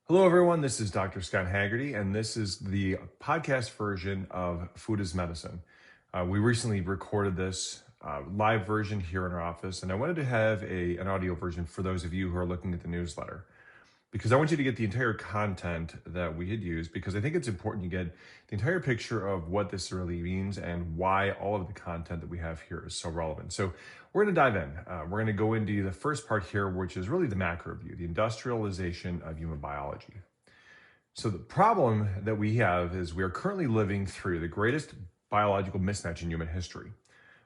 Hello, everyone. This is Dr. Scott Haggerty, and this is the podcast version of Food is Medicine. We recently recorded this live version here in our office, and I wanted to have an audio version for those of you who are looking at the newsletter, because I want you to get the entire content that we had used, because I think it's important you get the entire picture of what this really means and why all of the content that we have here is so relevant. So we're going to dive in. We're going to go into the first part here, which is really the macro view, the industrialization of human biology. So the problem that we have is we are currently living through the greatest biological mismatch in human history.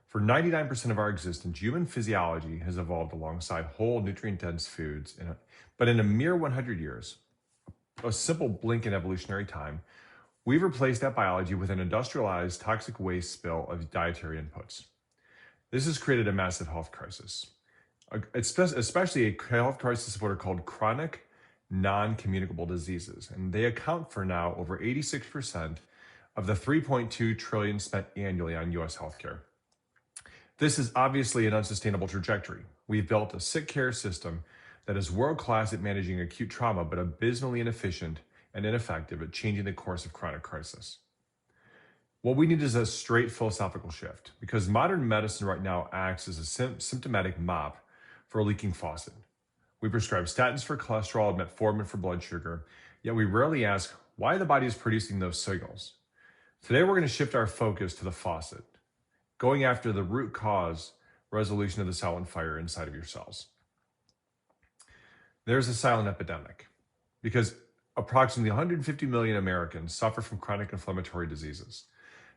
For 99% of our existence, human physiology has evolved alongside whole nutrient-dense foods, but in a mere 100 years, a simple blink in evolutionary time, we've replaced that biology with an industrialized toxic waste spill of dietary inputs. This has created a massive health crisis, especially a health crisis of what are called chronic non-communicable diseases, and they account for now over 86% of the $3.2 trillion spent annually on U.S. healthcare. This is obviously an unsustainable trajectory. We've built a sick care system that is world-class at managing acute trauma, but abysmally inefficient and ineffective at changing the course of chronic crisis. What we need is a straight philosophical shift, because modern medicine right now acts as a symptomatic mop for a leaking faucet. We prescribe statins for cholesterol and metformin for blood sugar, yet we rarely ask why the body is producing those signals. Today, we're going to shift our focus to the faucet, going after the root cause resolution of the silent fire inside of your cells. There's a silent epidemic because approximately 150 million Americans suffer from chronic inflammatory diseases.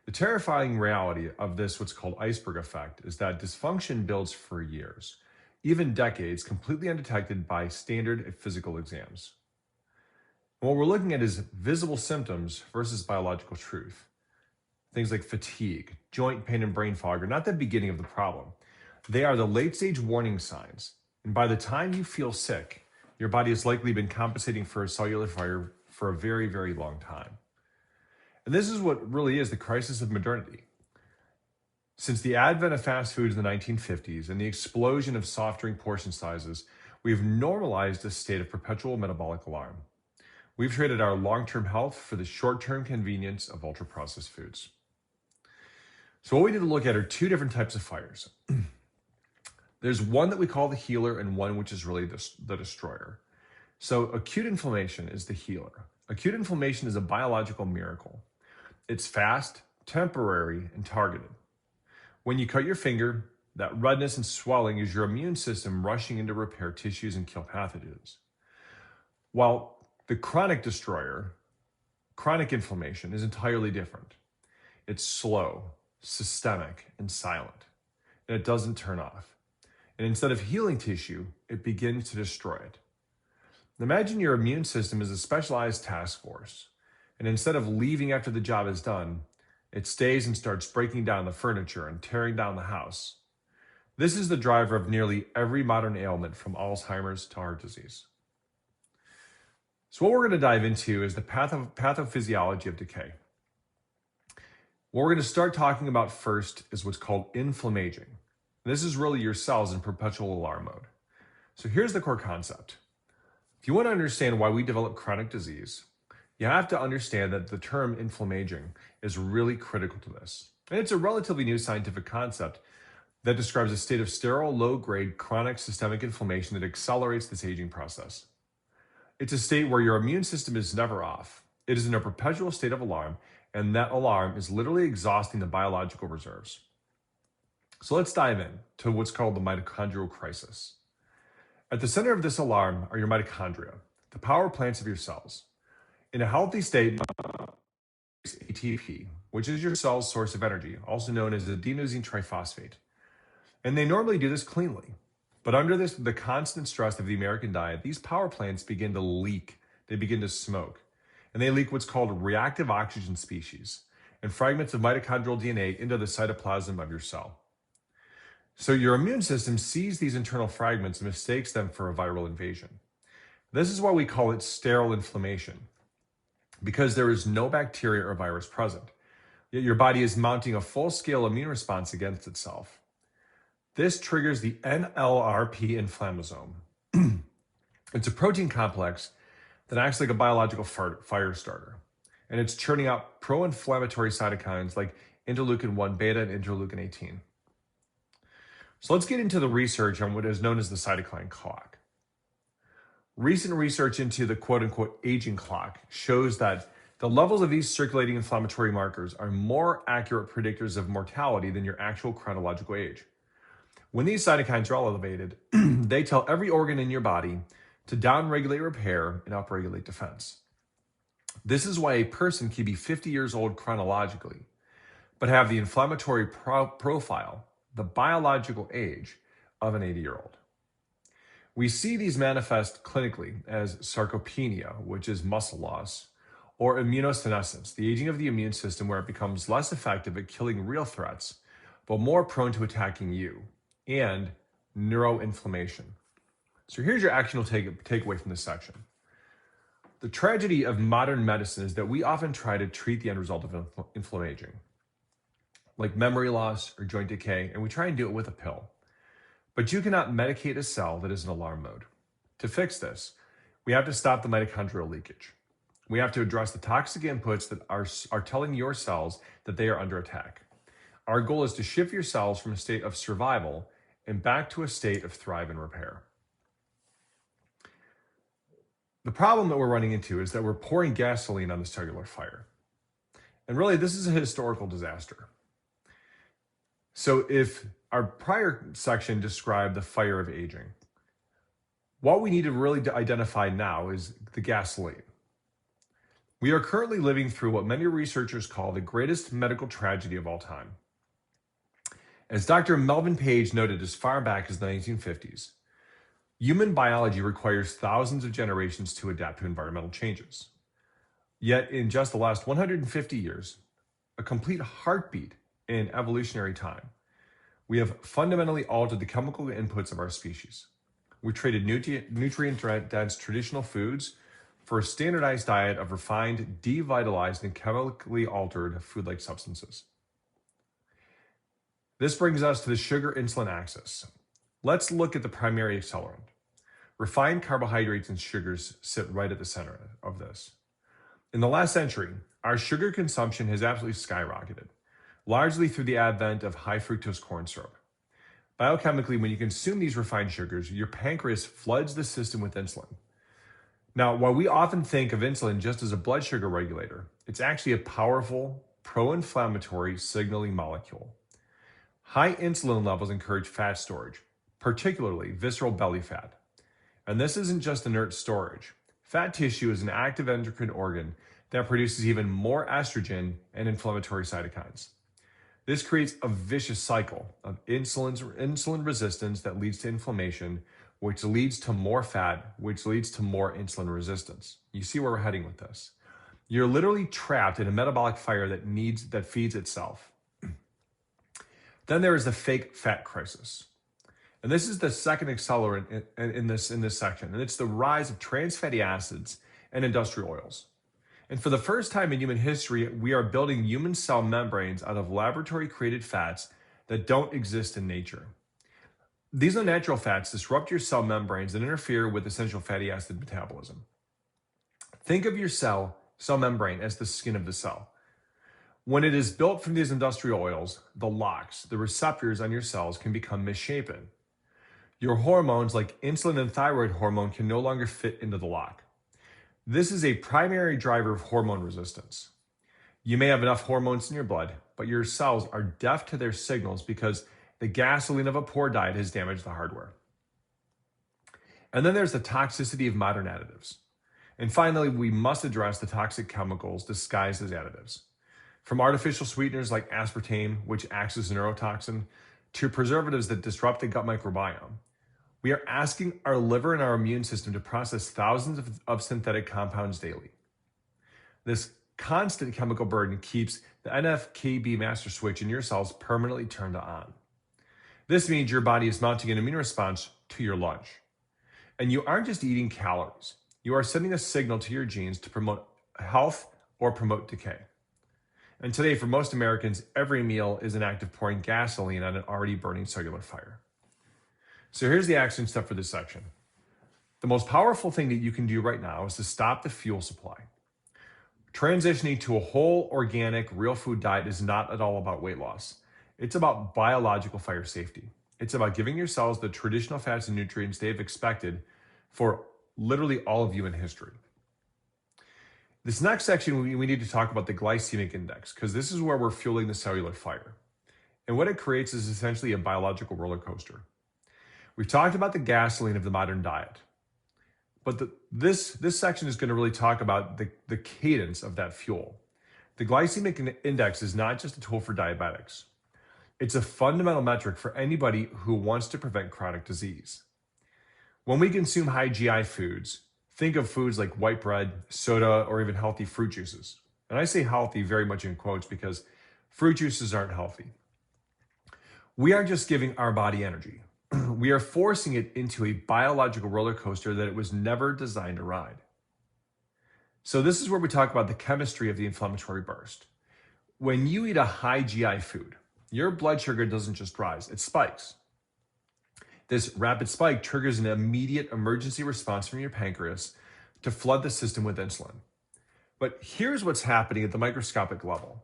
The terrifying reality of this, what's called iceberg effect, is that dysfunction builds for years, even decades, completely undetected by standard physical exams. And what we're looking at is visible symptoms versus biological truth. Things like fatigue, joint pain, and brain fog are not the beginning of the problem. They are the late-stage warning signs. And by the time you feel sick, your body has likely been compensating for a cellular fire for a very, very long time. And this is what really is the crisis of modernity. Since the advent of fast foods in the 1950s and the explosion of soft drink portion sizes, we've normalized a state of perpetual metabolic alarm. We've traded our long-term health for the short-term convenience of ultra-processed foods. So what we need to look at are two different types of fires. There's one that we call the healer and one which is really the destroyer. So acute inflammation is the healer. Acute inflammation is a biological miracle. It's fast, temporary, and targeted. When you cut your finger, that redness and swelling is your immune system rushing in to repair tissues and kill pathogens. While the chronic destroyer, chronic inflammation, is entirely different. It's slow, systemic, and silent, and it doesn't turn off. And instead of healing tissue, it begins to destroy it. Imagine your immune system is a specialized task force, and instead of leaving after the job is done, it stays and starts breaking down the furniture and tearing down the house. This is the driver of nearly every modern ailment, from Alzheimer's to heart disease. So what we're going to dive into is the pathophysiology of decay. What we're going to start talking about first is what's called inflammaging. This is really your cells in perpetual alarm mode. So here's the core concept. If you want to understand why we develop chronic disease, you have to understand that the term inflammaging is really critical to this. And it's a relatively new scientific concept that describes a state of sterile, low-grade, chronic systemic inflammation that accelerates this aging process. It's a state where your immune system is never off. It is in a perpetual state of alarm, and that alarm is literally exhausting the biological reserves. So let's dive in to what's called the mitochondrial crisis. At the center of this alarm are your mitochondria, the power plants of your cells. In a healthy state, ATP, which is your cell's source of energy, also known as adenosine triphosphate. And they normally do this cleanly. But under the constant stress of the American diet, these power plants begin to leak. They begin to smoke. And they leak what's called reactive oxygen species and fragments of mitochondrial DNA into the cytoplasm of your cell. So your immune system sees these internal fragments and mistakes them for a viral invasion. This is why we call it sterile inflammation, because there is no bacteria or virus present. Yet your body is mounting a full-scale immune response against itself. This triggers the NLRP inflammasome. It's a protein complex that acts like a biological fire starter. And it's churning out pro-inflammatory cytokines like interleukin 1 beta and interleukin 18. So let's get into the research on what is known as the cytokine clock. Recent research into the quote-unquote aging clock shows that the levels of these circulating inflammatory markers are more accurate predictors of mortality than your actual chronological age. When these cytokines are elevated, they tell every organ in your body to downregulate repair and upregulate defense. This is why a person can be 50 years old chronologically, but have the inflammatory profile, the biological age, of an 80-year-old. We see these manifest clinically as sarcopenia, which is muscle loss, or immunosenescence, the aging of the immune system where it becomes less effective at killing real threats, but more prone to attacking you, and neuroinflammation. So here's your actionable takeaway from this section. The tragedy of modern medicine is that we often try to treat the end result of inflammation, like memory loss or joint decay, and we try and do it with a pill. But you cannot medicate a cell that is in alarm mode. To fix this, we have to stop the mitochondrial leakage. We have to address the toxic inputs that are telling your cells that they are under attack. Our goal is to shift your cells from a state of survival and back to a state of thrive and repair. The problem that we're running into is that we're pouring gasoline on the cellular fire. And really, this is a historical disaster. So if our prior section described the fire of aging, what we need to really identify now is the gasoline. We are currently living through what many researchers call the greatest medical tragedy of all time. As Dr. Melvin Page noted as far back as the 1950s, human biology requires thousands of generations to adapt to environmental changes. Yet in just the last 150 years, a complete heartbeat in evolutionary time, we have fundamentally altered the chemical inputs of our species. We traded nutrient-dense traditional foods for a standardized diet of refined, devitalized, and chemically altered food-like substances. This brings us to the sugar-insulin axis. Let's look at the primary accelerant. Refined carbohydrates and sugars sit right at the center of this. In the last century, our sugar consumption has absolutely skyrocketed, largely through the advent of high fructose corn syrup. Biochemically, when you consume these refined sugars, your pancreas floods the system with insulin. Now, while we often think of insulin just as a blood sugar regulator, it's actually a powerful pro-inflammatory signaling molecule. High insulin levels encourage fat storage, particularly visceral belly fat. And this isn't just inert storage. Fat tissue is an active endocrine organ that produces even more estrogen and inflammatory cytokines. This creates a vicious cycle of insulin resistance that leads to inflammation, which leads to more fat, which leads to more insulin resistance. You see where we're heading with this. You're literally trapped in a metabolic fire that feeds itself. Then there is the fake fat crisis. And this is the second accelerant in this section, and it's the rise of trans fatty acids and industrial oils. And for the first time in human history, we are building human cell membranes out of laboratory-created fats that don't exist in nature. These unnatural fats disrupt your cell membranes and interfere with essential fatty acid metabolism. Think of your cell membrane as the skin of the cell. When it is built from these industrial oils, the locks, the receptors on your cells can become misshapen. Your hormones like insulin and thyroid hormone can no longer fit into the lock. This is a primary driver of hormone resistance. You may have enough hormones in your blood, but your cells are deaf to their signals because the gasoline of a poor diet has damaged the hardware. And then there's the toxicity of modern additives. And finally, we must address the toxic chemicals disguised as additives. From artificial sweeteners like aspartame, which acts as a neurotoxin, to preservatives that disrupt the gut microbiome. We are asking our liver and our immune system to process thousands of synthetic compounds daily. This constant chemical burden keeps the NF-κB master switch in your cells permanently turned on. This means your body is mounting an immune response to your lunch. And you aren't just eating calories. You are sending a signal to your genes to promote health or promote decay. And today, for most Americans, every meal is an act of pouring gasoline on an already burning cellular fire. So here's the action step for this section. The most powerful thing that you can do right now is to stop the fuel supply. Transitioning to a whole organic, real food diet is not at all about weight loss. It's about biological fire safety. It's about giving your cells the traditional fats and nutrients they've expected for literally all of human history. This next section, we need to talk about the glycemic index, because this is where we're fueling the cellular fire. And what it creates is essentially a biological roller coaster. We've talked about the gasoline of the modern diet, but this section is going to really talk about the cadence of that fuel. The glycemic index is not just a tool for diabetics. It's a fundamental metric for anybody who wants to prevent chronic disease. When we consume high GI foods, think of foods like white bread, soda, or even healthy fruit juices. And I say healthy very much in quotes because fruit juices aren't healthy. We aren't just giving our body energy. We are forcing it into a biological roller coaster that it was never designed to ride. So this is where we talk about the chemistry of the inflammatory burst. When you eat a high GI food, your blood sugar doesn't just rise, it spikes. This rapid spike triggers an immediate emergency response from your pancreas to flood the system with insulin. But here's what's happening at the microscopic level.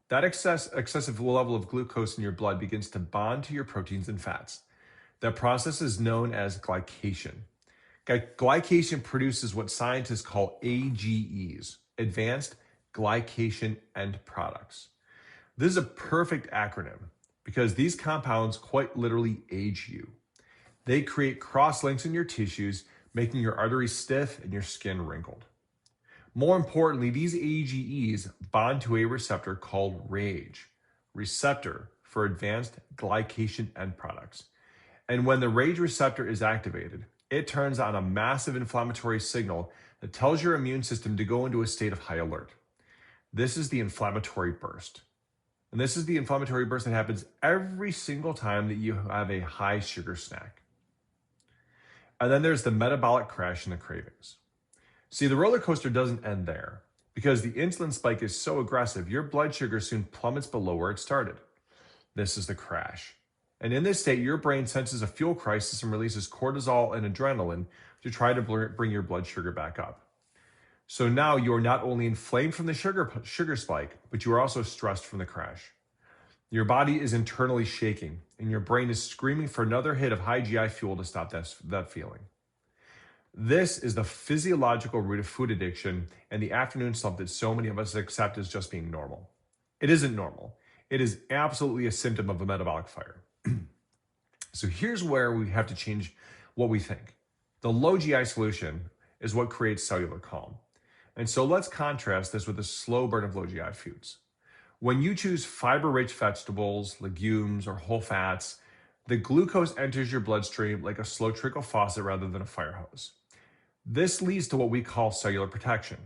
That excessive level of glucose in your blood begins to bond to your proteins and fats. That process is known as glycation. Glycation produces what scientists call AGEs, Advanced Glycation End Products. This is a perfect acronym because these compounds quite literally age you. They create cross-links in your tissues, making your arteries stiff and your skin wrinkled. More importantly, these AGEs bond to a receptor called RAGE, receptor for advanced glycation end products. And when the RAGE receptor is activated, it turns on a massive inflammatory signal that tells your immune system to go into a state of high alert. This is the inflammatory burst. And this is the inflammatory burst that happens every single time that you have a high sugar snack. And then there's the metabolic crash and the cravings. See, the roller coaster doesn't end there. Because the insulin spike is so aggressive, your blood sugar soon plummets below where it started. This is the crash. And in this state, your brain senses a fuel crisis and releases cortisol and adrenaline to try to bring your blood sugar back up. So now you're not only inflamed from the sugar spike, but you are also stressed from the crash. Your body is internally shaking, and your brain is screaming for another hit of high GI fuel to stop that feeling. This is the physiological root of food addiction and the afternoon slump that so many of us accept as just being normal. It isn't normal. It is absolutely a symptom of a metabolic fire. So here's where we have to change what we think. The low GI solution is what creates cellular calm. And so let's contrast this with the slow burn of low GI foods. When you choose fiber-rich vegetables, legumes, or whole fats, the glucose enters your bloodstream like a slow trickle faucet rather than a fire hose. This leads to what we call cellular protection.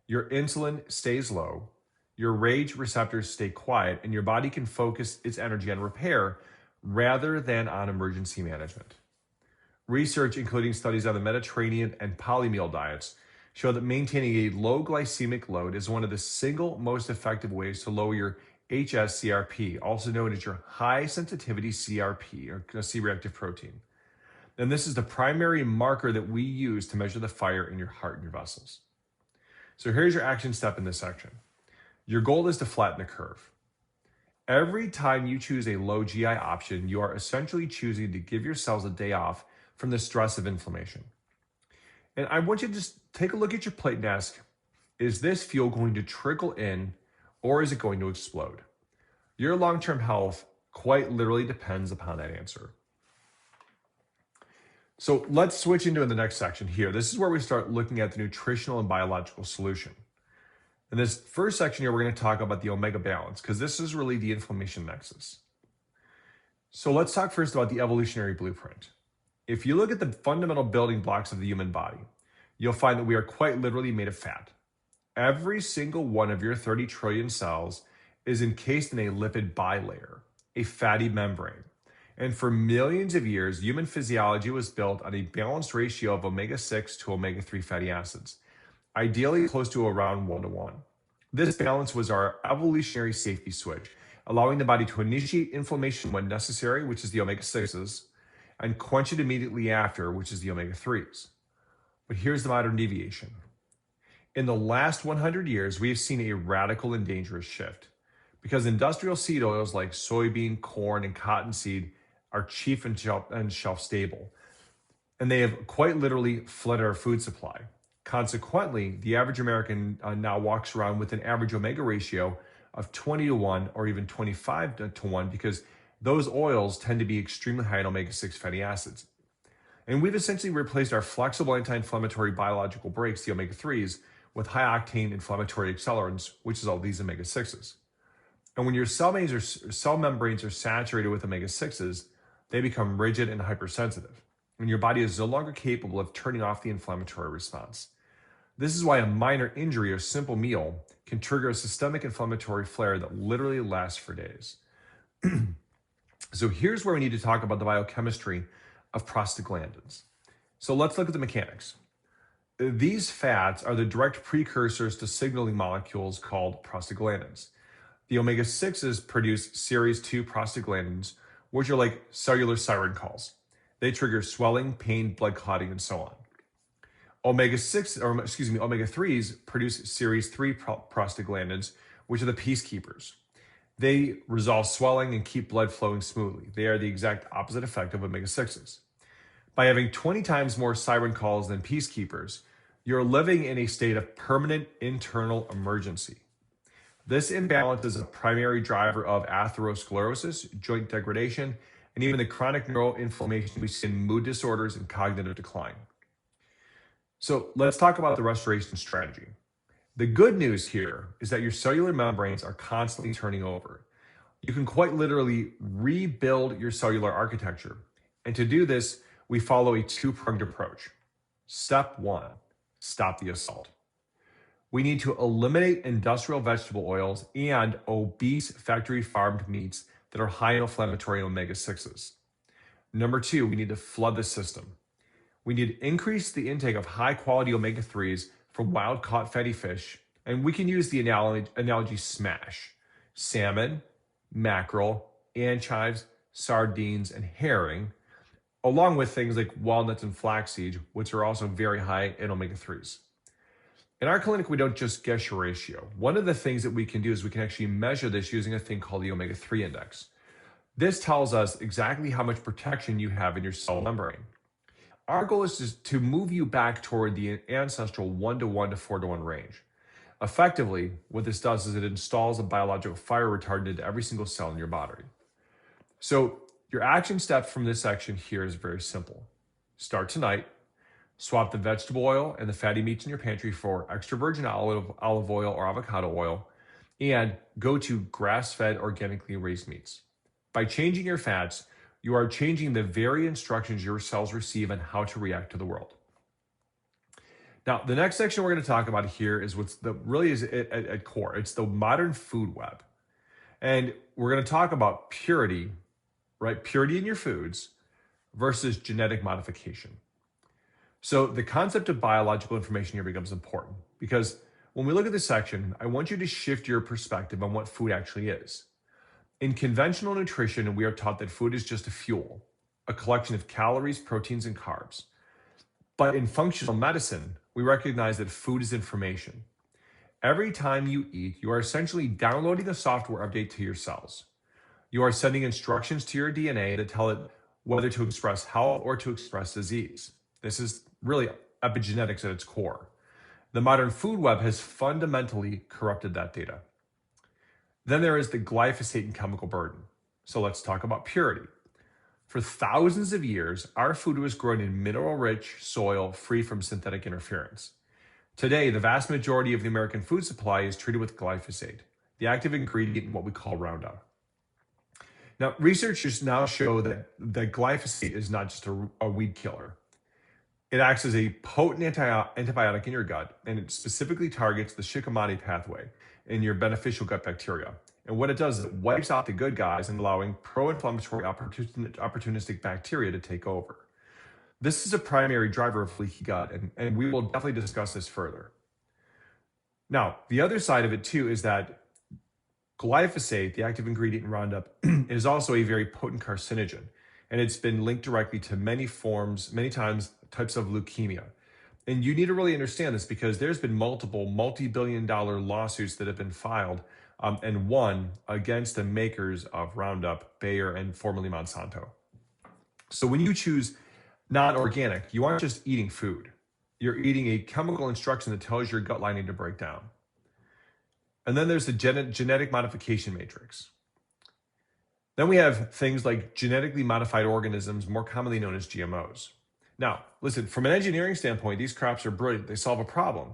Your insulin stays low, your RAGE receptors stay quiet, and your body can focus its energy on repair rather than on emergency management. Research, including studies on the Mediterranean and polymeal diets, show that maintaining a low glycemic load is one of the single most effective ways to lower your hsCRP, also known as your high sensitivity CRP, or C-reactive protein. And this is the primary marker that we use to measure the fire in your heart and your vessels. So here's your action step in this section. Your goal is to flatten the curve. Every time you choose a low GI option, you are essentially choosing to give your cells a day off from the stress of inflammation. And I want you to just take a look at your plate and ask, is this fuel going to trickle in or is it going to explode? Your long-term health quite literally depends upon that answer. So let's switch into the next section here. This is where we start looking at the nutritional and biological solution. In this first section here, we're going to talk about the omega balance because this is really the inflammation nexus. So let's talk first about the evolutionary blueprint. If you look at the fundamental building blocks of the human body, you'll find that we are quite literally made of fat. Every single one of your 30 trillion cells is encased in a lipid bilayer, a fatty membrane. And for millions of years, human physiology was built on a balanced ratio of omega-6 to omega-3 fatty acids, ideally close to around 1:1. This balance was our evolutionary safety switch, allowing the body to initiate inflammation when necessary, which is the omega-6s, and quench it immediately after, which is the omega-3s. But here's the modern deviation. In the last 100 years, we have seen a radical and dangerous shift because industrial seed oils like soybean, corn, and cottonseed are cheap and shelf stable, and they have quite literally flooded our food supply. Consequently, the average American now walks around with an average omega ratio of 20 to 1 or even 25 to 1 because those oils tend to be extremely high in omega-6 fatty acids. And we've essentially replaced our flexible anti-inflammatory biological brakes, the omega-3s, with high-octane inflammatory accelerants, which is all these omega-6s. And when your cell membranes are saturated with omega-6s, they become rigid and hypersensitive, and your body is no longer capable of turning off the inflammatory response. This is why a minor injury or simple meal can trigger a systemic inflammatory flare that literally lasts for days. So here's where we need to talk about the biochemistry of prostaglandins. So let's look at the mechanics. These fats are the direct precursors to signaling molecules called prostaglandins. The omega-6s produce series 2 prostaglandins, which are like cellular siren calls. They trigger swelling, pain, blood clotting, and so on. Omega-3s produce series 3 prostaglandins, which are the peacekeepers. They resolve swelling and keep blood flowing smoothly. They are the exact opposite effect of omega-6s. By having 20 times more siren calls than peacekeepers, you're living in a state of permanent internal emergency. This imbalance is a primary driver of atherosclerosis, joint degradation, and even the chronic neuroinflammation we see in mood disorders and cognitive decline. So let's talk about the restoration strategy. The good news here is that your cellular membranes are constantly turning over. You can quite literally rebuild your cellular architecture. And to do this, we follow a two-pronged approach. Step 1, stop the assault. We need to eliminate industrial vegetable oils and obese factory farmed meats that are high in inflammatory omega-6s. Number 2, we need to flood the system. We need to increase the intake of high quality omega-3s from wild caught fatty fish, and we can use the analogy SMASH: salmon, mackerel, anchovies, sardines, and herring, along with things like walnuts and flaxseed, which are also very high in omega-3s. In our clinic, we don't just guess your ratio. One of the things that we can do is we can actually measure this using a thing called the omega-3 index. This tells us exactly how much protection you have in your cell membrane. Our goal is to move you back toward the ancestral 1-to-1 to 4-to-1 range. Effectively, what this does is it installs a biological fire retardant into every single cell in your body. So your action steps from this section here is very simple. Start tonight. Swap the vegetable oil and the fatty meats in your pantry for extra virgin olive oil or avocado oil, and go to grass-fed, organically raised meats. By changing your fats, you are changing the very instructions your cells receive on how to react to the world. Now, the next section we're going to talk about here is what's really is at core. It's the modern food web. And we're going to talk about purity, right? Purity in your foods versus genetic modification. So the concept of biological information here becomes important because when we look at this section, I want you to shift your perspective on what food actually is. In conventional nutrition, we are taught that food is just a fuel, a collection of calories, proteins, and carbs. But in functional medicine, we recognize that food is information. Every time you eat, you are essentially downloading a software update to your cells. You are sending instructions to your DNA that tell it whether to express health or to express disease. This is really epigenetics at its core. The modern food web has fundamentally corrupted that data. Then there is the glyphosate and chemical burden. So let's talk about purity. For thousands of years, our food was grown in mineral-rich soil free from synthetic interference. Today, the vast majority of the American food supply is treated with glyphosate, the active ingredient in what we call Roundup. Now, researchers now show that glyphosate is not just a weed killer. It acts as a potent antibiotic in your gut, and it specifically targets the Shikimani pathway in your beneficial gut bacteria. And what it does is it wipes out the good guys and allowing pro-inflammatory opportunistic bacteria to take over. This is a primary driver of leaky gut, and we will definitely discuss this further. Now, the other side of it too is that glyphosate, the active ingredient in Roundup, is also a very potent carcinogen, and it's been linked directly to many times, types of leukemia. And you need to really understand this because there's been multiple multi-billion-dollar lawsuits that have been filed and won against the makers of Roundup, Bayer, and formerly Monsanto. So when you choose non-organic, you aren't just eating food. You're eating a chemical instruction that tells your gut lining to break down. And then there's the genetic modification matrix. Then we have things like genetically modified organisms, more commonly known as GMOs. Now, listen, from an engineering standpoint, these crops are brilliant. They solve a problem.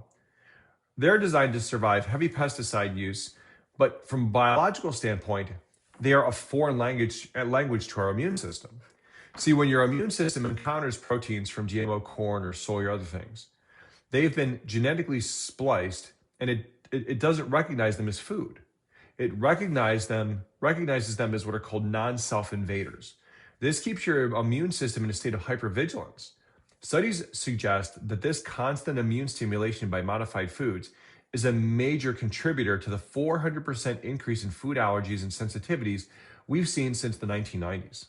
They're designed to survive heavy pesticide use, but from a biological standpoint, they are a foreign language to our immune system. See, when your immune system encounters proteins from GMO corn or soy or other things, they've been genetically spliced, and it doesn't recognize them as food. It recognizes them as what are called non-self invaders. This keeps your immune system in a state of hypervigilance. Studies suggest that this constant immune stimulation by modified foods is a major contributor to the 400% increase in food allergies and sensitivities we've seen since the 1990s.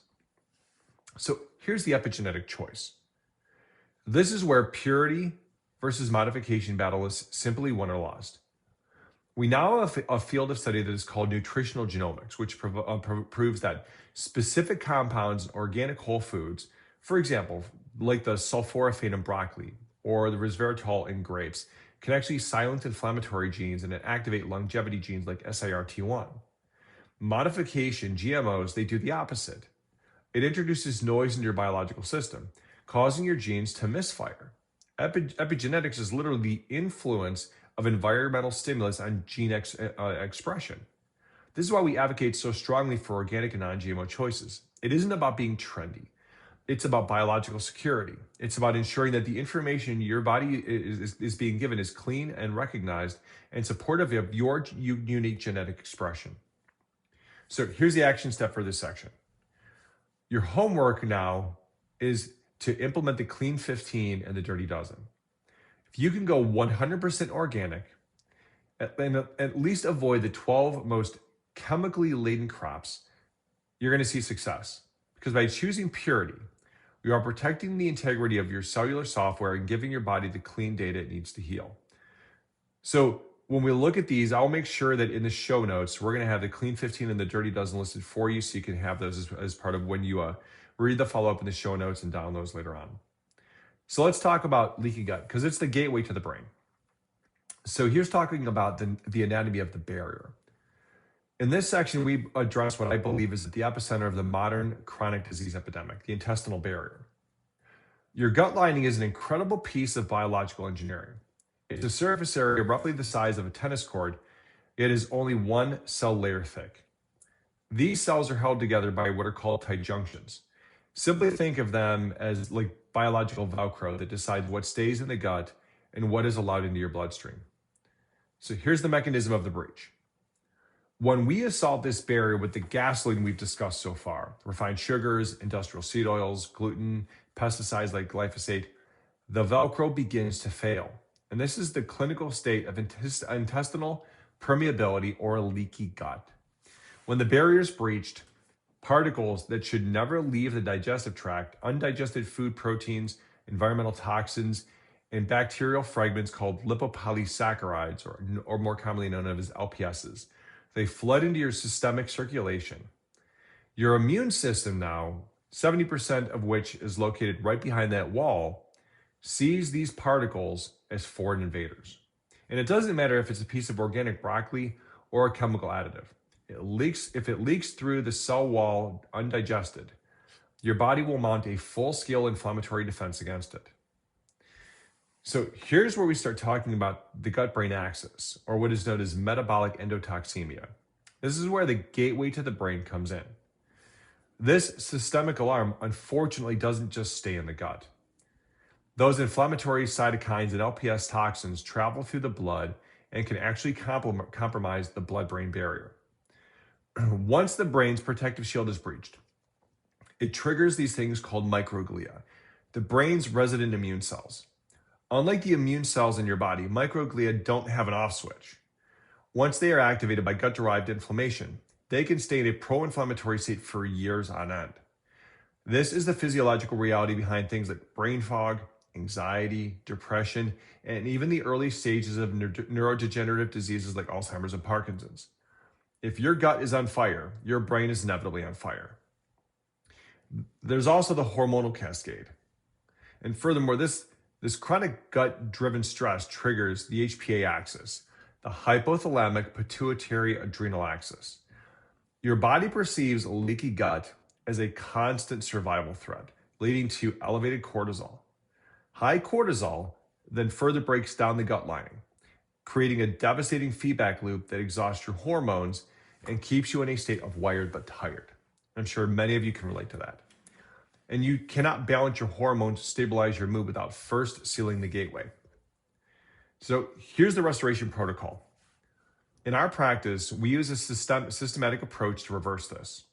So here's the epigenetic choice. This is where purity versus modification battle is simply won or lost. We now have a field of study that is called nutritional genomics, which proves that specific compounds in organic whole foods, for example, like the sulforaphane in broccoli or the resveratrol in grapes, can actually silence inflammatory genes and activate longevity genes like SIRT1. Modification, GMOs, they do the opposite. It introduces noise into your biological system, causing your genes to misfire. Epigenetics is literally the influence of environmental stimulus on gene expression. This is why we advocate so strongly for organic and non-GMO choices. It isn't about being trendy. It's about biological security. It's about ensuring that the information your body is being given is clean and recognized and supportive of your unique genetic expression. So here's the action step for this section. Your homework now is to implement the Clean 15 and the Dirty Dozen. If you can go 100% organic, and at least avoid the 12 most chemically laden crops, you're going to see success. Because by choosing purity, you are protecting the integrity of your cellular software and giving your body the clean data it needs to heal. So when we look at these, I'll make sure that in the show notes, we're going to have the Clean 15 and the Dirty Dozen listed for you so you can have those as part of when you read the follow-up in the show notes and download those later on. So let's talk about leaky gut because it's the gateway to the brain. So here's talking about the anatomy of the barrier. In this section, we address what I believe is at the epicenter of the modern chronic disease epidemic, the intestinal barrier. Your gut lining is an incredible piece of biological engineering. It's a surface area roughly the size of a tennis court. It is only one cell layer thick. These cells are held together by what are called tight junctions. Simply think of them as like biological Velcro that decides what stays in the gut and what is allowed into your bloodstream. So here's the mechanism of the breach. When we assault this barrier with the gasoline we've discussed so far, refined sugars, industrial seed oils, gluten, pesticides like glyphosate, the Velcro begins to fail. And this is the clinical state of intestinal permeability or a leaky gut. When the barrier is breached, particles that should never leave the digestive tract, undigested food proteins, environmental toxins, and bacterial fragments called lipopolysaccharides, or more commonly known as LPSs, they flood into your systemic circulation. Your immune system now, 70% of which is located right behind that wall, sees these particles as foreign invaders. And it doesn't matter if it's a piece of organic broccoli or a chemical additive. If it leaks through the cell wall undigested, your body will mount a full-scale inflammatory defense against it. So here's where we start talking about the gut-brain axis, or what is known as metabolic endotoxemia. This is where the gateway to the brain comes in. This systemic alarm, unfortunately, doesn't just stay in the gut. Those inflammatory cytokines and LPS toxins travel through the blood and can actually compromise the blood-brain barrier. Once the brain's protective shield is breached, it triggers these things called microglia, the brain's resident immune cells. Unlike the immune cells in your body, microglia don't have an off switch. Once they are activated by gut-derived inflammation, they can stay in a pro-inflammatory state for years on end. This is the physiological reality behind things like brain fog, anxiety, depression, and even the early stages of neurodegenerative diseases like Alzheimer's and Parkinson's. If your gut is on fire, your brain is inevitably on fire. There's also the hormonal cascade. And furthermore, this chronic gut-driven stress triggers the HPA axis, the hypothalamic pituitary adrenal axis. Your body perceives a leaky gut as a constant survival threat, leading to elevated cortisol. High cortisol then further breaks down the gut lining, creating a devastating feedback loop that exhausts your hormones and keeps you in a state of wired but tired. I'm sure many of you can relate to that. And you cannot balance your hormones to stabilize your mood without first sealing the gateway. So here's the restoration protocol. In our practice, we use a systematic approach to reverse this.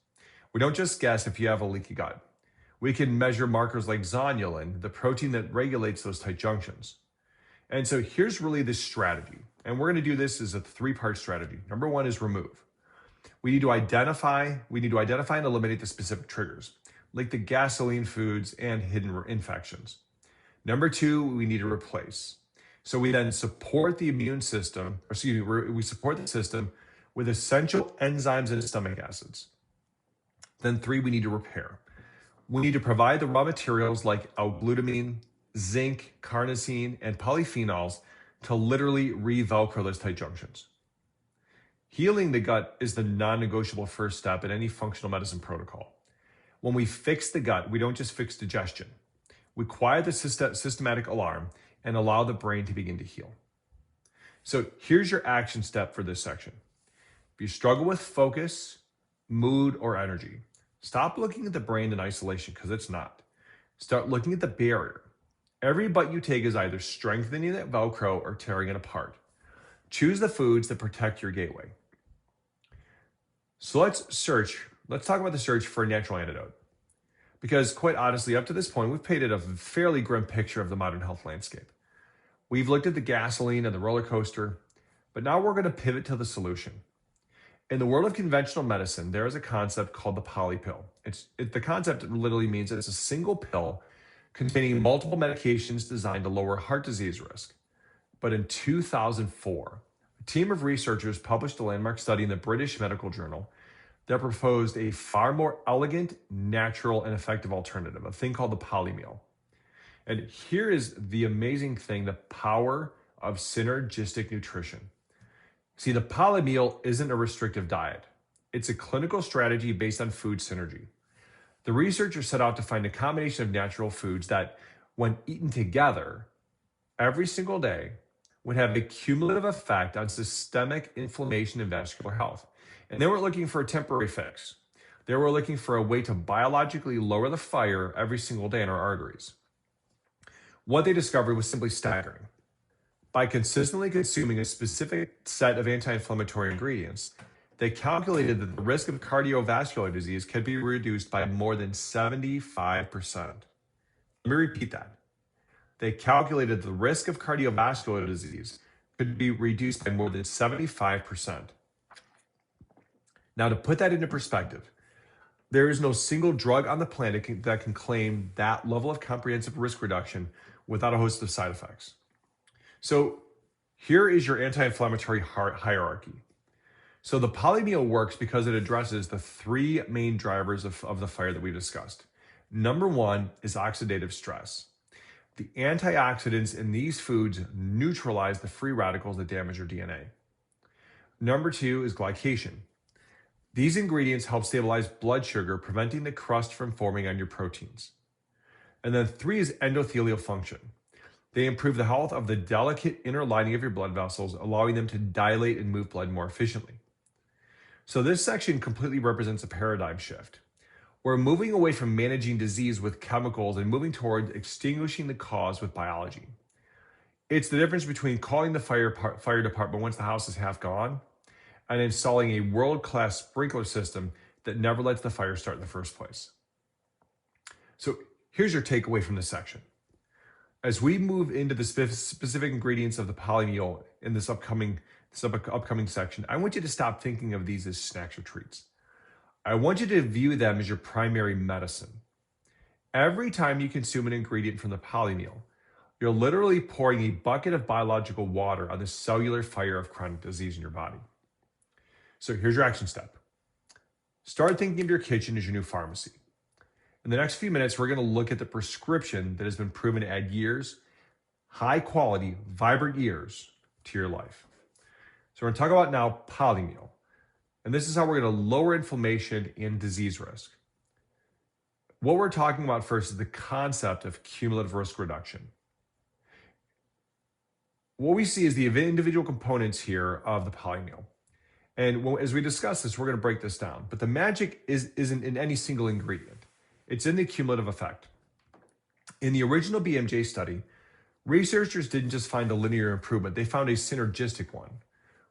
We don't just guess if you have a leaky gut. We can measure markers like zonulin, the protein that regulates those tight junctions. And so here's really the strategy. And we're going to do this as a three-part strategy. Number one is remove. We need to identify and eliminate the specific triggers, like the gasoline foods and hidden infections. Number two, we need to replace. So we then support the immune system, we support the system with essential enzymes and stomach acids. Then three, we need to repair. We need to provide the raw materials like L-glutamine, zinc, carnosine, and polyphenols to literally re-velcro those tight junctions. Healing the gut is the non-negotiable first step in any functional medicine protocol. When we fix the gut, we don't just fix digestion. We quiet the systematic alarm and allow the brain to begin to heal. So here's your action step for this section. If you struggle with focus, mood, or energy, stop looking at the brain in isolation because it's not. Start looking at the barrier. Every bite you take is either strengthening that Velcro or tearing it apart. Choose the foods that protect your gateway. So let's talk about the search for a natural antidote. Because quite honestly, up to this point, we've painted a fairly grim picture of the modern health landscape. We've looked at the gasoline and the roller coaster, but now we're going to pivot to the solution. In the world of conventional medicine, there is a concept called the poly pill. The concept literally means that it's a single pill containing multiple medications designed to lower heart disease risk. But in 2004, a team of researchers published a landmark study in the British Medical Journal that proposed a far more elegant, natural, and effective alternative, a thing called the poly meal. And here is the amazing thing, the power of synergistic nutrition. See, the poly meal isn't a restrictive diet. It's a clinical strategy based on food synergy. The researchers set out to find a combination of natural foods that, when eaten together every single day, would have a cumulative effect on systemic inflammation and vascular health. And they weren't looking for a temporary fix. They were looking for a way to biologically lower the fire every single day in our arteries. What they discovered was simply staggering. By consistently consuming a specific set of anti-inflammatory ingredients, they calculated that the risk of cardiovascular disease could be reduced by more than 75%. Let me repeat that. They calculated the risk of cardiovascular disease could be reduced by more than 75%. Now, to put that into perspective, there is no single drug on the planet that can claim that level of comprehensive risk reduction without a host of side effects. So here is your anti-inflammatory hierarchy. So the poly meal works because it addresses the three main drivers of the fire that we discussed. Number one is oxidative stress. The antioxidants in these foods neutralize the free radicals that damage your DNA. Number two is glycation. These ingredients help stabilize blood sugar, preventing the crust from forming on your proteins. And then three is endothelial function. They improve the health of the delicate inner lining of your blood vessels, allowing them to dilate and move blood more efficiently. So this section completely represents a paradigm shift. We're moving away from managing disease with chemicals and moving toward extinguishing the cause with biology. It's the difference between calling the fire department once the house is half gone and installing a world-class sprinkler system that never lets the fire start in the first place. So here's your takeaway from this section. As we move into the specific ingredients of the poly meal in this upcoming section, I want you to stop thinking of these as snacks or treats. I want you to view them as your primary medicine. Every time you consume an ingredient from the poly meal, You're literally pouring a bucket of biological water on the cellular fire of chronic disease in your body. So here's your action step. Start thinking of your kitchen as your new pharmacy. In the next few minutes, we're going to look at the prescription that has been proven to add years, high quality, vibrant years to your life. So we're going to talk about now polymeal. And this is how we're going to lower inflammation and disease risk. What we're talking about first is the concept of cumulative risk reduction. What we see is the individual components here of the polymeal. And as we discuss this, we're going to break this down. But the magic isn't in any single ingredient. It's in the cumulative effect. In the original BMJ study, researchers didn't just find a linear improvement, they found a synergistic one.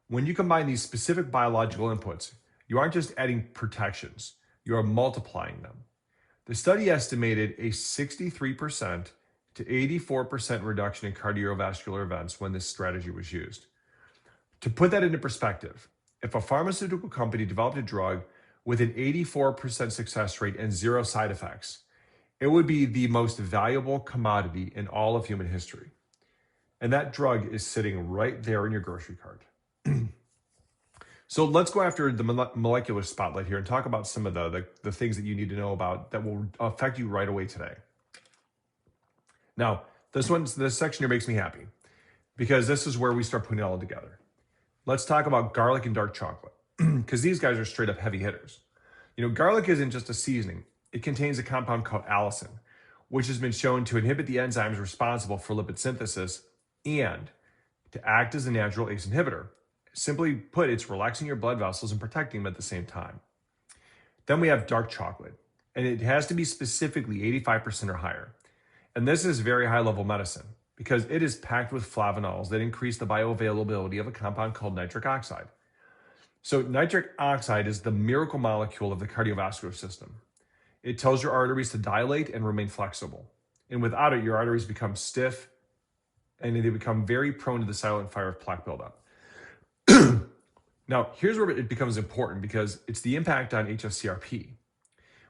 When you combine these specific biological inputs, you aren't just adding protections, you are multiplying them. The study estimated a 63% to 84% reduction in cardiovascular events when this strategy was used. To put that into perspective, if a pharmaceutical company developed a drug with an 84% success rate and 0 side effects, it would be the most valuable commodity in all of human history. And that drug is sitting right there in your grocery cart. So let's go after the molecular spotlight here and talk about some of the things that you need to know about that will affect you right away today. Now, this section here makes me happy because this is where we start putting it all together. Let's talk about garlic and dark chocolate because these guys are straight up heavy hitters. You know, garlic isn't just a seasoning. It contains a compound called allicin, which has been shown to inhibit the enzymes responsible for lipid synthesis and to act as a natural ACE inhibitor. Simply put, it's relaxing your blood vessels and protecting them at the same time. Then we have dark chocolate, and it has to be specifically 85% or higher. And this is very high level medicine because it is packed with flavonols that increase the bioavailability of a compound called nitric oxide. So nitric oxide is the miracle molecule of the cardiovascular system. It tells your arteries to dilate and remain flexible. And without it, your arteries become stiff and they become very prone to the silent fire of plaque buildup. Now, here's where it becomes important because it's the impact on HSCRP.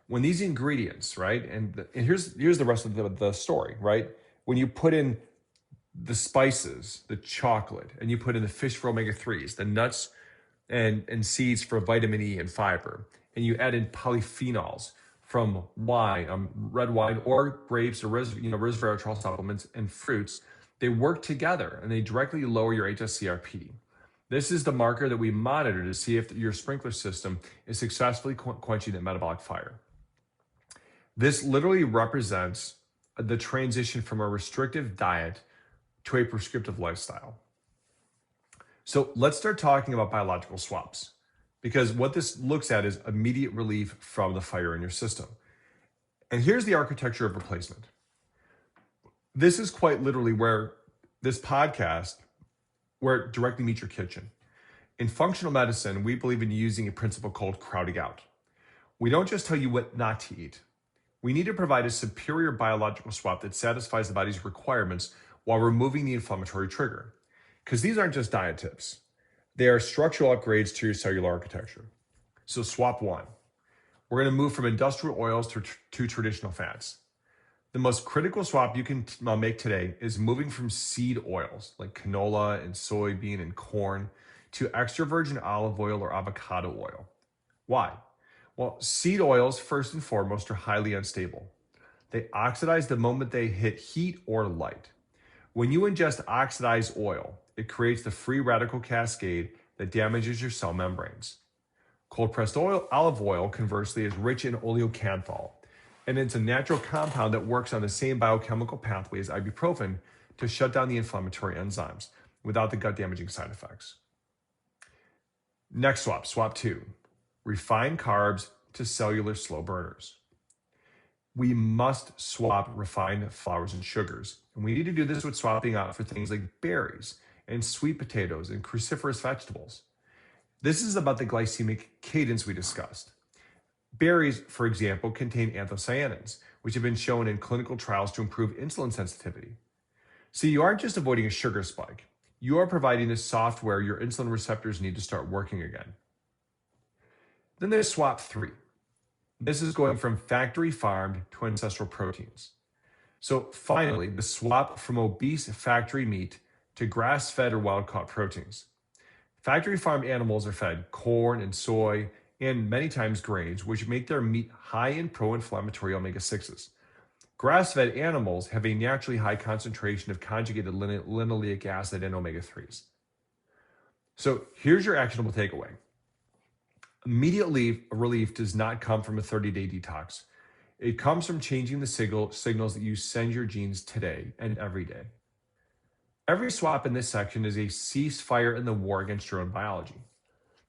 When these ingredients, right, and here's the rest of the story, right? When you put in the spices, the chocolate, and you put in the fish for omega-3s, the nuts and seeds for vitamin E and fiber, and you add in polyphenols from wine, red wine or grapes or resveratrol supplements and fruits, they work together and they directly lower your HSCRP. This is the marker that we monitor to see if your sprinkler system is successfully quenching that metabolic fire. This literally represents the transition from a restrictive diet to a prescriptive lifestyle. So let's start talking about biological swaps, because what this looks at is immediate relief from the fire in your system. And here's the architecture of replacement. This is quite literally where this podcast, where it directly meets your kitchen. In functional medicine, we believe in using a principle called crowding out. We don't just tell you what not to eat. We need to provide a superior biological swap that satisfies the body's requirements while removing the inflammatory trigger. Because these aren't just diet tips. They are structural upgrades to your cellular architecture. So swap one. We're going to move from industrial oils to traditional fats. The most critical swap you can make today is moving from seed oils like canola and soybean and corn to extra virgin olive oil or avocado oil. Why? Well, seed oils, first and foremost, are highly unstable. They oxidize the moment they hit heat or light. When you ingest oxidized oil, it creates the free radical cascade that damages your cell membranes. Cold-pressed olive oil, conversely, is rich in oleocanthal, and it's a natural compound that works on the same biochemical pathway as ibuprofen to shut down the inflammatory enzymes without the gut-damaging side effects. Next swap, swap two. Refined carbs to cellular slow burners. We must swap refined flours and sugars. And we need to do this with swapping out for things like berries and sweet potatoes and cruciferous vegetables. This is about the glycemic cadence we discussed. Berries, for example, contain anthocyanins, which have been shown in clinical trials to improve insulin sensitivity. So you aren't just avoiding a sugar spike. You are providing the software your insulin receptors need to start working again. Then there's swap three. This is going from factory farmed to ancestral proteins. So finally, the swap from obese factory meat to grass-fed or wild-caught proteins. Factory farmed animals are fed corn and soy and many times grains, which make their meat high in pro-inflammatory omega-6s. Grass-fed animals have a naturally high concentration of conjugated linoleic acid and omega-3s. So here's your actionable takeaway. Immediate relief does not come from a 30-day detox. It comes from changing the signals that you send your genes today and every day. Every swap in this section is a ceasefire in the war against your own biology.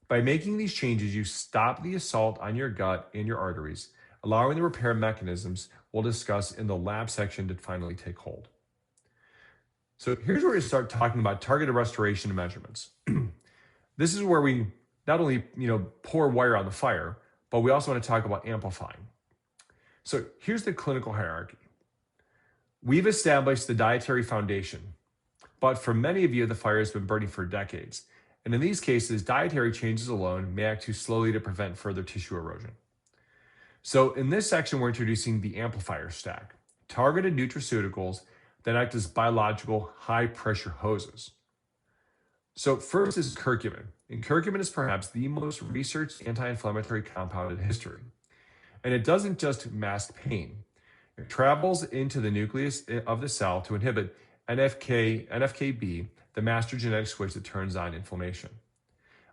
By making these changes, you stop the assault on your gut and your arteries, allowing the repair mechanisms we'll discuss in the lab section to finally take hold. So here's where we start talking about targeted restoration and measurements. This is where we not only pour wire on the fire, but we also want to talk about amplifying. So here's the clinical hierarchy. We've established the dietary foundation, but for many of you, the fire has been burning for decades. And in these cases, dietary changes alone may act too slowly to prevent further tissue erosion. So in this section, we're introducing the amplifier stack, targeted nutraceuticals that act as biological high-pressure hoses. So first is curcumin, and curcumin is perhaps the most researched anti-inflammatory compound in history. And it doesn't just mask pain. It travels into the nucleus of the cell to inhibit NFKB, the master genetic switch that turns on inflammation.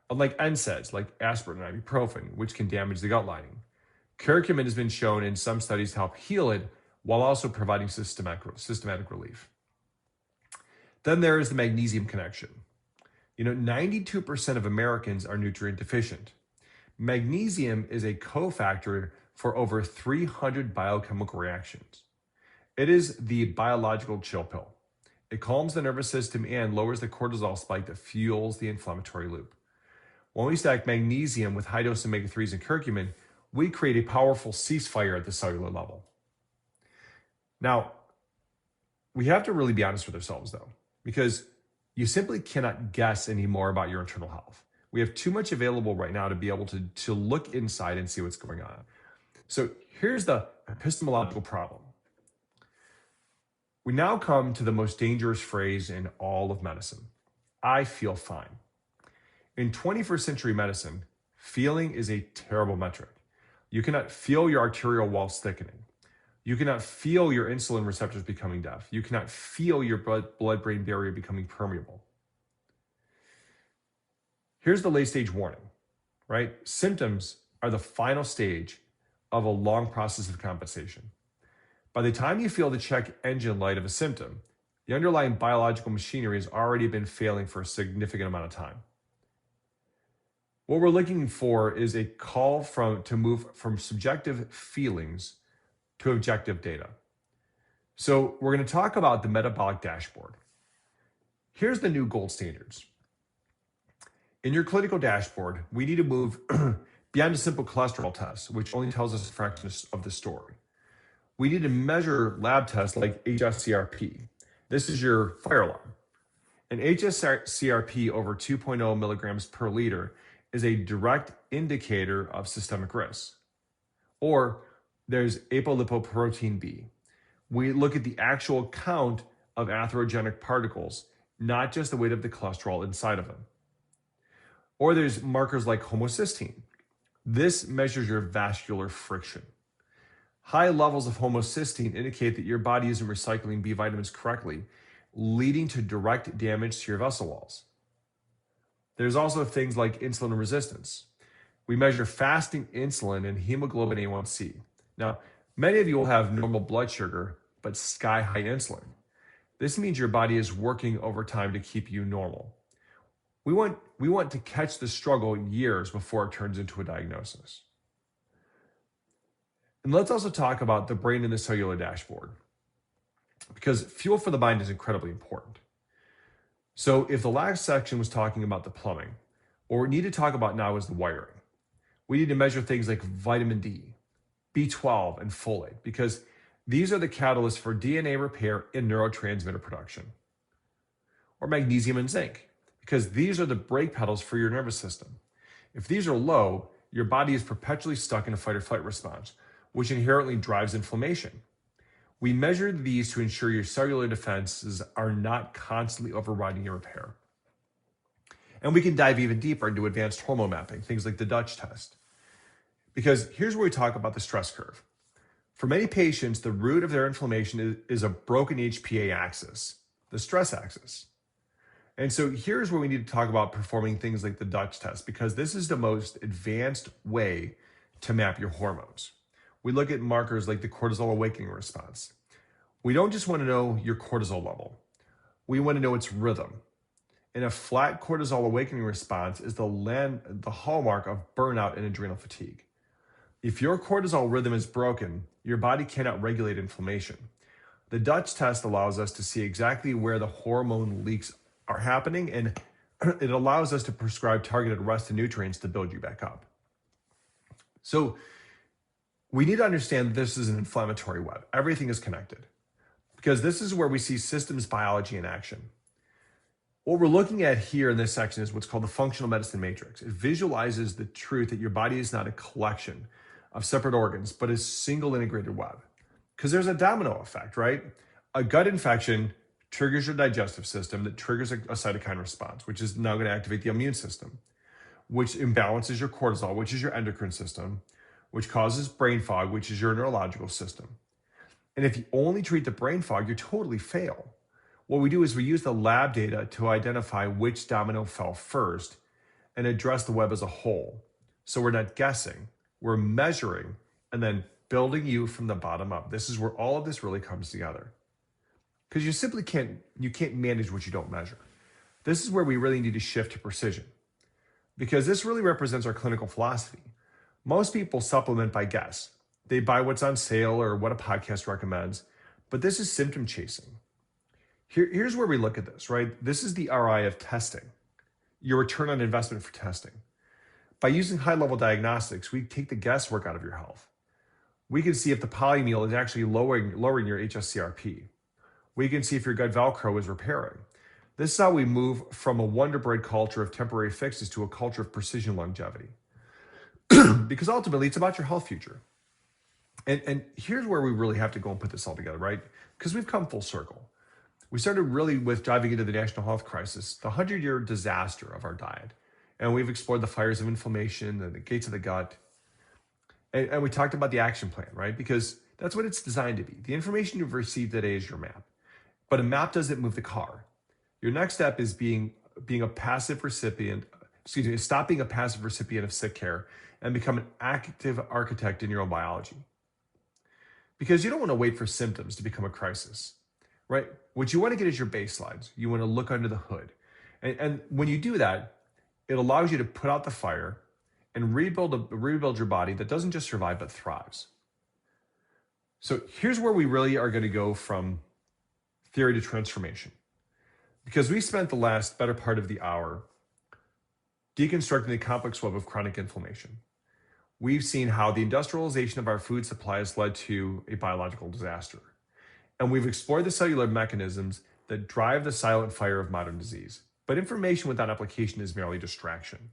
Unlike NSAIDs like aspirin and ibuprofen, which can damage the gut lining, curcumin has been shown in some studies to help heal it while also providing systematic relief. Then there is the magnesium connection. 92% of Americans are nutrient deficient. Magnesium is a cofactor for over 300 biochemical reactions. It is the biological chill pill. It calms the nervous system and lowers the cortisol spike that fuels the inflammatory loop. When we stack magnesium with high-dose omega-3s and curcumin, we create a powerful ceasefire at the cellular level. Now, we have to really be honest with ourselves, though, because you simply cannot guess anymore about your internal health. We have too much available right now to be able to look inside and see what's going on. So here's the epistemological problem. We now come to the most dangerous phrase in all of medicine. I feel fine. In 21st century medicine, feeling is a terrible metric. You cannot feel your arterial walls thickening. You cannot feel your insulin receptors becoming deaf. You cannot feel your blood-brain barrier becoming permeable. Here's the late-stage warning, right? Symptoms are the final stage of a long process of compensation. By the time you feel the check engine light of a symptom, the underlying biological machinery has already been failing for a significant amount of time. What we're looking for is a call to move from subjective feelings to objective data. So we're going to talk about the metabolic dashboard. Here's the new gold standards. In your clinical dashboard, we need to move beyond a simple cholesterol test, which only tells us a fraction of the story. We need to measure lab tests like HSCRP. This is your fire alarm. An HSCRP over 2.0 milligrams per liter is a direct indicator of systemic risk. Or there's apolipoprotein B. We look at the actual count of atherogenic particles, not just the weight of the cholesterol inside of them. Or there's markers like homocysteine. This measures your vascular friction. High levels of homocysteine indicate that your body isn't recycling B vitamins correctly, leading to direct damage to your vessel walls. There's also things like insulin resistance. We measure fasting insulin and hemoglobin A1C. Now, many of you will have normal blood sugar, but sky-high insulin. This means your body is working overtime to keep you normal. We want to catch the struggle years before it turns into a diagnosis. And let's also talk about the brain and the cellular dashboard, because fuel for the mind is incredibly important. So if the last section was talking about the plumbing, what we need to talk about now is the wiring. We need to measure things like vitamin D, B12, and folate, because these are the catalysts for DNA repair and neurotransmitter production. Or magnesium and zinc, because these are the brake pedals for your nervous system. If these are low, your body is perpetually stuck in a fight or flight response, which inherently drives inflammation. We measure these to ensure your cellular defenses are not constantly overriding your repair. And we can dive even deeper into advanced hormone mapping, things like the Dutch test. Because here's where we talk about the stress curve. For many patients, the root of their inflammation is a broken HPA axis, the stress axis. And so here's where we need to talk about performing things like the Dutch test, because this is the most advanced way to map your hormones. We look at markers like the cortisol awakening response. We don't just want to know your cortisol level. We want to know its rhythm. And a flat cortisol awakening response is the hallmark of burnout and adrenal fatigue. If your cortisol rhythm is broken, your body cannot regulate inflammation. The Dutch test allows us to see exactly where the hormone leaks are happening, and it allows us to prescribe targeted rest and nutrients to build you back up. So we need to understand this is an inflammatory web. Everything is connected, because this is where we see systems biology in action. What we're looking at here in this section is what's called the functional medicine matrix. It visualizes the truth that your body is not a collection of separate organs, but a single integrated web. Because there's a domino effect, right? A gut infection triggers your digestive system, that triggers a cytokine response, which is now going to activate the immune system, which imbalances your cortisol, which is your endocrine system, which causes brain fog, which is your neurological system. And if you only treat the brain fog, you totally fail. What we do is we use the lab data to identify which domino fell first and address the web as a whole. So we're not guessing, we're measuring and then building you from the bottom up. This is where all of this really comes together. Because you simply can't manage what you don't measure. This is where we really need to shift to precision, because this really represents our clinical philosophy. Most people supplement by guess. They buy what's on sale or what a podcast recommends, but this is symptom chasing. Here's where we look at this, right? This is the ROI of testing, your return on investment for testing. By using high-level diagnostics, we take the guesswork out of your health. We can see if the polymeal is actually lowering your HSCRP. We can see if your gut Velcro is repairing. This is how we move from a Wonder Bread culture of temporary fixes to a culture of precision longevity. Because ultimately, it's about your health future. And here's where we really have to go and put this all together, right? Because we've come full circle. We started really with diving into the national health crisis, the 100-year disaster of our diet. And we've explored the fires of inflammation and the gates of the gut. And we talked about the action plan, right? Because that's what it's designed to be. The information you've received today is your map. But a map doesn't move the car. Your next step is being a passive recipient, stop being a passive recipient of sick care and become an active architect in your own biology. Because you don't want to wait for symptoms to become a crisis, right? What you want to get is your baselines. You want to look under the hood. And when you do that, it allows you to put out the fire and rebuild your body that doesn't just survive, but thrives. So here's where we really are going to go from theory to transformation. Because we spent the last better part of the hour deconstructing the complex web of chronic inflammation. We've seen how the industrialization of our food supply has led to a biological disaster. And we've explored the cellular mechanisms that drive the silent fire of modern disease. But information without application is merely distraction.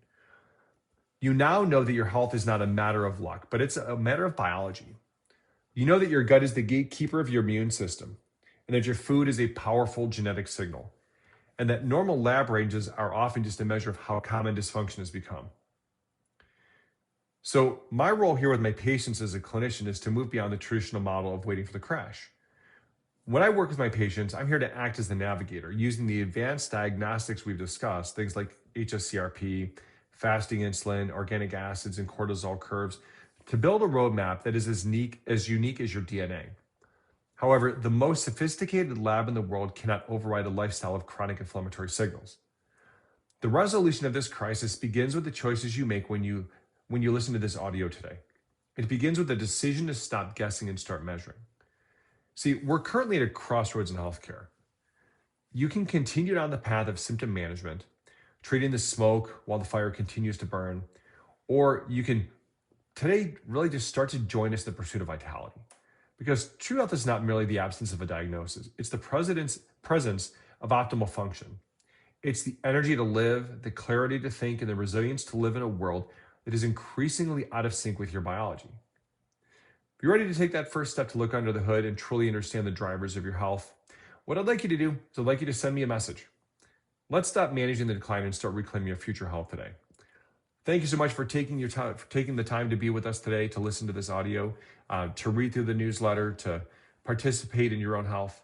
You now know that your health is not a matter of luck, but it's a matter of biology. You know that your gut is the gatekeeper of your immune system, and that your food is a powerful genetic signal, and that normal lab ranges are often just a measure of how common dysfunction has become. So my role here with my patients as a clinician is to move beyond the traditional model of waiting for the crash. When I work with my patients, I'm here to act as the navigator, using the advanced diagnostics we've discussed, things like HSCRP, fasting insulin, organic acids, and cortisol curves, to build a roadmap that is as unique as your DNA. However, the most sophisticated lab in the world cannot override a lifestyle of chronic inflammatory signals. The resolution of this crisis begins with the choices you make when you listen to this audio today. It begins with the decision to stop guessing and start measuring. See, we're currently at a crossroads in healthcare. You can continue down the path of symptom management, treating the smoke while the fire continues to burn, or you can today really just start to join us in the pursuit of vitality. Because true health is not merely the absence of a diagnosis, it's the presence of optimal function. It's the energy to live, the clarity to think, and the resilience to live in a world that is increasingly out of sync with your biology. If you're ready to take that first step to look under the hood and truly understand the drivers of your health, what I'd like you to do is I'd like you to send me a message. Let's stop managing the decline and start reclaiming your future health today. Thank you so much for taking the time to be with us today, to listen to this audio, to read through the newsletter, to participate in your own health.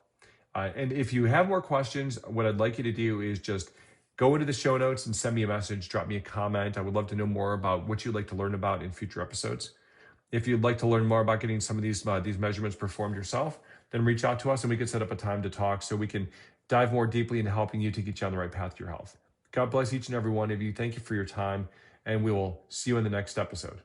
And if you have more questions, what I'd like you to do is just go into the show notes and send me a message, drop me a comment. I would love to know more about what you'd like to learn about in future episodes. If you'd like to learn more about getting some of these measurements performed yourself, then reach out to us and we can set up a time to talk so we can dive more deeply into helping you to get you on the right path to your health. God bless each and every one of you. Thank you for your time, and we will see you in the next episode.